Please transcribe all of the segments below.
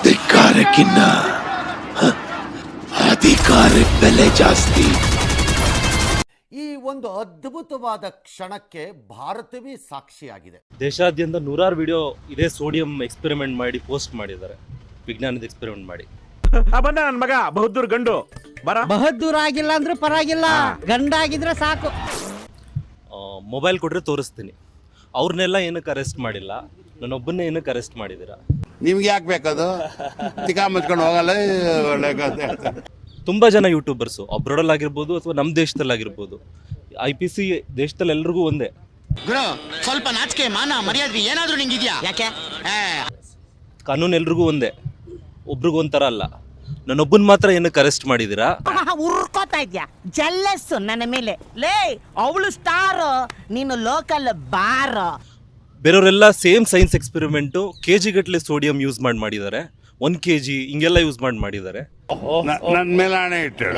ಧಿಕ್ಕಾರಕ್ಕಿನ್ನ ಅಧಿಕಾರಕ್ಕೆ ಬೆಲೆ ಜಾಸ್ತಿ. ಈ ಒಂದು ಅದ್ಭುತವಾದ ಕ್ಷಣಕ್ಕೆ ಭಾರತವೇ ಸಾಕ್ಷಿಯಾಗಿದೆ. ದೇಶಾದ್ಯಂತ ನೂರಾರು ವಿಡಿಯೋ ಇದೇ ಸೋಡಿಯಂ ಎಕ್ಸ್ಪೆರಿಮೆಂಟ್ ಮಾಡಿ ಪೋಸ್ಟ್ ಮಾಡಿದ್ದಾರೆ, ವಿಜ್ಞಾನದ ಎಕ್ಸ್ಪೆರಿಮೆಂಟ್ ಮಾಡಿ. ಬಂದ ನನ್ನ ಮಗ ಬಹುದ್ದೂರ್ ಗಂಡು ಬರ. ಬಹದ್ದೂರ್ ಆಗಿಲ್ಲ ಅಂದ್ರೆ ಪರವಾಗಿಲ್ಲ, ಗಂಡ ಆಗಿದ್ರೆ ಸಾಕು. ಮೊಬೈಲ್ ಕೊಟ್ರೆ ತೋರಿಸ್ತೀನಿ. ಅವ್ರನ್ನೆಲ್ಲ ಏನಕ್ಕೆ ಅರೆಸ್ಟ್ ಮಾಡಿಲ್ಲ, ನನ್ನೊಬ್ಬನ್ನೇ ಏನಕ್ಕೆ ಅರೆಸ್ಟ್ ಮಾಡಿದ್ದೀರಾ? ನಿಮ್ಗೆ ಯಾಕೆ ಬೇಕದು? ತಿಕಾ ಮುಚ್ಕೊಂಡು ಹೋಗಲ್ಲ. ಒಳ್ಳೆ ಕಥೆ. ತುಂಬಾ ಜನ ಯೂಟ್ಯೂಬರ್ಸು ಅಬ್ರಾಡಲ್ಲಿ ಆಗಿರ್ಬೋದು ಅಥವಾ ನಮ್ಮ ದೇಶದಲ್ಲಾಗಿರ್ಬೋದು, IPC ದೇಶದಲ್ಲಿ ಎಲ್ರಿಗೂ ಒಂದೇ. ಸ್ವಲ್ಪ ನಾಚಿಕೆ ಮಾನ ಮರ್ಯಾದೆ ಏನಾದ್ರೂ ನಿಂಗಿದ್ಯಾ? ಯಾಕೆ ಕಾನೂನು ಎಲ್ರಿಗೂ ಒಂದೇ, ಒಬ್ರಿಗೂ ಒಂಥರ ಅಲ್ಲ. ನನ್ನೊಬ್ಬನ್ ಮಾತ್ರ ಏನಕ್ಕೆ ಅರೆಸ್ಟ್ ಮಾಡಿದ್ದೀರಾ? ಉರ್ಕೋತಾ ಇದ್ಯಾ? ಜೆಲ್ಲಸ್ ನನ್ನ ಮೇಲೆ. ಲೇ ಅವಳು ಸ್ಟಾರ್, ನೀನು ಲೋಕಲ್ ಬಾರ್. ಬೇರೆಯವರೆಲ್ಲ ಸೇಮ್ ಸೈನ್ಸ್ ಎಕ್ಸ್ಪೆರಿಮೆಂಟು KG ಗಟ್ಟಲೆ ಸೋಡಿಯಂ ಯೂಸ್ ಮಾಡಿದ್ದಾರೆ, 1 kg ಹಿಂಗೆಲ್ಲ ಯೂಸ್ ಮಾಡಿದ್ದಾರೆ. ನನ್ನ ಮೇಲೆ ಆಣೆ ಇಟ್ಟು,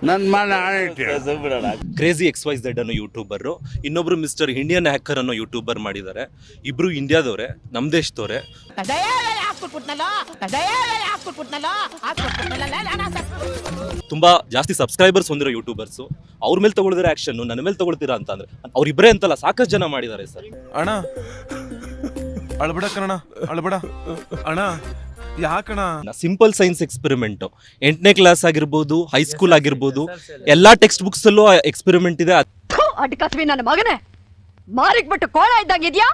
ನನ್ನ ಮೇಲೆ ಆಣೆ ಇಟ್ಟು. ಕ್ರೇಜಿ XYZ ಅನ್ನೋ ಯೂಟ್ಯೂಬರು, ಇನ್ನೊಬ್ರು ಮಿಸ್ಟರ್ ಇಂಡಿಯನ್ ಹ್ಯಾಕರ್ ಅನ್ನೋ ಯೂಟ್ಯೂಬರ್ ಮಾಡಿದ್ದಾರೆ. ಇಬ್ರು ಇಂಡಿಯಾದವ್ರೆ, ನಮ್ಮ ದೇಶದವ್ರೆ. ತುಂಬಾ ಜಾಸ್ತಿ ಸಬ್ಸ್ಕ್ರೈಬರ್ಸ್ ಹೊಂದಿರೋ ಯೂಟ್ಯೂಬರ್ಸು. ಅವ್ರ ಮೇಲೆ ತಗೊಳ್ದಿರೋ ಆಕ್ಷನ್ ನನ್ನ ಮೇಲೆ ತಗೊಳ್ತೀರಾ ಅಂತಂದ್ರೆ ಅವ್ರಿಬ್ಬರೇ ಅಂತಲ್ಲ, ಸಾಕಷ್ಟು ಜನ ಮಾಡಿದ್ದಾರೆ ಸರ್. ಅಣ್ಣ ಅಳ್ಬೇಡ ಕಣ, ಅಳ್ಬೇಡ ಅಣ್ಣ. ಯಾಕಣ? ಸಿಂಪಲ್ ಸೈನ್ಸ್ ಎಕ್ಸ್ಪೆರಿಮೆಂಟ್ 8ನೇ ಕ್ಲಾಸ್ ಆಗಿರ್ಬೋದು, ಹೈಸ್ಕೂಲ್ ಆಗಿರ್ಬೋದು, ಎಲ್ಲಾ ಟೆಕ್ಸ್ಟ್ ಬುಕ್ಸ್ ಅಲ್ಲೂ ಎಕ್ಸ್ಪೆರಿಮೆಂಟ್ ಇದೆ. ಅಡ್ಕಸ್ವಿ ನನ್ನ ಮಗನೇ, ಮಾರಿಕ್ ಬಿಟ್ಟು ಕೋಳ ಇದ್ದಂಗಿದ್ಯಾ?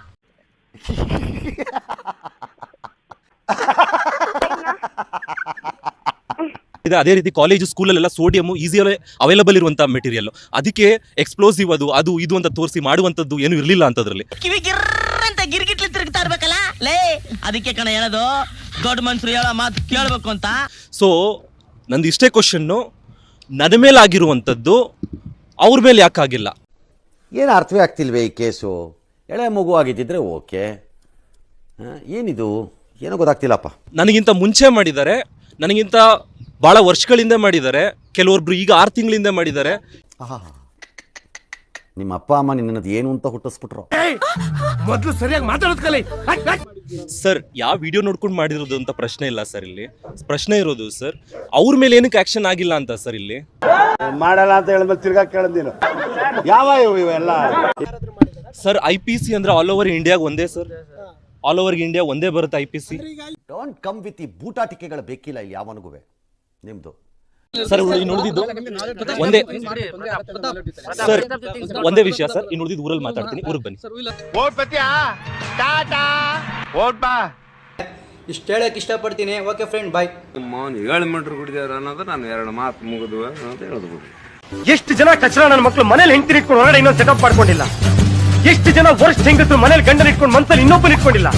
ಅದೇ ರೀತಿ ಕಾಲೇಜು ಸ್ಕೂಲಲ್ಲೆಲ್ಲ ಸೋಡಿಯಂ ಈಸಿಯಾಗಿ ಅವೈಲಬಲ್ ಇರುವಂತ ಮೆಟೀರಿಯಲ್, ಅದಕ್ಕೆ ಎಕ್ಸ್ಪ್ಲೋಸಿವ್ ಅದು ಇದು ಅಂತ ತೋರಿಸಿ ಮಾಡುವಂತದ್ದು ಏನು ಇರಲಿಲ್ಲ ಅಂತದ್ರಲ್ಲಿ. ಕಿವಿಗಿರ್ರಂತ ಗಿರ್ಗಿಟ್ಲಿ ತಿರುಗ್ತಾ ಇರ್ಬೇಕಲ್ಲ ಲೇ, ಅದಕ್ಕೆ ಕಣ ಹೇಳೋದು ದೊಡ್ಡ ಮನ್ಸರು ಹೇಳೋ ಮಾತು ಕೇಳಬೇಕು ಅಂತ. ಸೊ ನಂದು ಇಷ್ಟೇ ಕ್ವಶನ್ನು, ನನ್ನ ಮೇಲೆ ಆಗಿರುವಂಥದ್ದು ಅವ್ರ ಮೇಲೆ ಯಾಕಾಗಿಲ್ಲ? ಏನು ಅರ್ಥವೇ ಆಗ್ತಿಲ್ವೇ ಈ ಕೇಸು? ಎಳೆ ಮಗು ಆಗಿದ್ದಿದ್ರೆ ಓಕೆ, ಏನಿದು ಏನೋ ಗೊತ್ತಾಗ್ತಿಲ್ಲಪ್ಪ. ನನಗಿಂತ ಮುಂಚೆ ಮಾಡಿದ್ದಾರೆ, ನನಗಿಂತ ಭಾಳ ವರ್ಷಗಳಿಂದ ಮಾಡಿದ್ದಾರೆ, ಕೆಲವೊಬ್ರು ಈಗ 6 ತಿಂಗಳಿಂದ ಮಾಡಿದ್ದಾರೆ. ನಿಮ್ಮ ಅಪ್ಪ ಅಮ್ಮ ನಿನ್ನದು ಏನು ಅಂತ ಹುಟ್ಟಿಸ್ಬಿಟ್ರು. ಮೊದಲು ಸರಿಯಾಗಿ ಮಾತಾಡೋದು ಕಲಿ ಸರ್. ಯಾವ ವಿಡಿಯೋ ನೋಡ್ಕೊಂಡು ಮಾಡಿರೋದು ಅಂತ ಪ್ರಶ್ನೆ ಇಲ್ಲ ಸರ್. ಇಲ್ಲಿ ಪ್ರಶ್ನೆ ಇರೋದು ಸರ್, ಅವ್ರ ಮೇಲೆ ಏನಕ್ಕೆ ಆಕ್ಷನ್ ಆಗಿಲ್ಲ ಅಂತ ಸರ್. ಇಲ್ಲಿ ಮಾಡಲ್ಲ ಅಂತ ಹೇಳಿದ್ಮೇಲೆ ತಿರ್ಗಾ ಕೇಳಿದ್ನು ಯಾವ ಇವೆಲ್ಲ ಸರ್. IPC ಅಂದ್ರೆ ಆಲ್ ಓವರ್ ಇಂಡಿಯಾಗ ಒಂದೇ ಸರ್, ಆಲ್ ಓವರ್ ಇಂಡಿಯಾ ಒಂದೇ ಬರುತ್ತೆ IPC. ಡೋಂಟ್ ಕಮ್ ವಿತ್ ಈ ಬೂಟಾಟಿಕೆಗಳು ಬೇಕಿಲ್ಲ ಇಲ್ಲಿ ಯಾವನಿಗೂ. ನಿಮ್ದು ಸರ್ ಇನ್ನು ಉಳಿದಿದ್ದು ಒಂದೇ ಸರ್, ಒಂದೇ ವಿಷಯ ಸರ್. ಇನ್ನು ಉಳಿದಿದ್ದು ಊರಲ್ಲಿ ಮಾತಾಡ್ತೀನಿ, ಊರಿಗೆ ಬನ್ನಿ. ಇಷ್ಟು ಹೇಳಕ್ ಇಷ್ಟಪಡ್ತೀನಿ. ಓಕೆ ಫ್ರೆಂಡ್, ಬಾಯ್. 7 ಮೀಟರ್ ಕುಡಿದಾರ ಅನ್ನೋದು ನಾನು 2 ಮಾತು ಮುಗಿದ್ವು ಅಂತ ಹೇಳಿದ್ಬಿಡು. ಎಷ್ಟು ಜನ ಕಚರ ನನ್ನ ಮಕ್ಕಳು ಮನೇಲಿ ಹೆಂಡತಿ ಇಟ್ಕೊಂಡು ಹೊರಗಡೆ ಇನ್ನೊಂದು ಸೆಟಪ್ ಮಾಡ್ಕೊಂಡಿಲ್ಲ. ಎಷ್ಟು ಜನ ವರ್ಷ ಹೆಂಗಸರು ಮನೇಲಿ ಗಂಡನ ಇಟ್ಕೊಂಡು ಮನ್ಸಲ್ಲಿ ಇನ್ನೊಬ್ಬನ ಇಟ್ಕೊಂಡಿಲ್ಲ.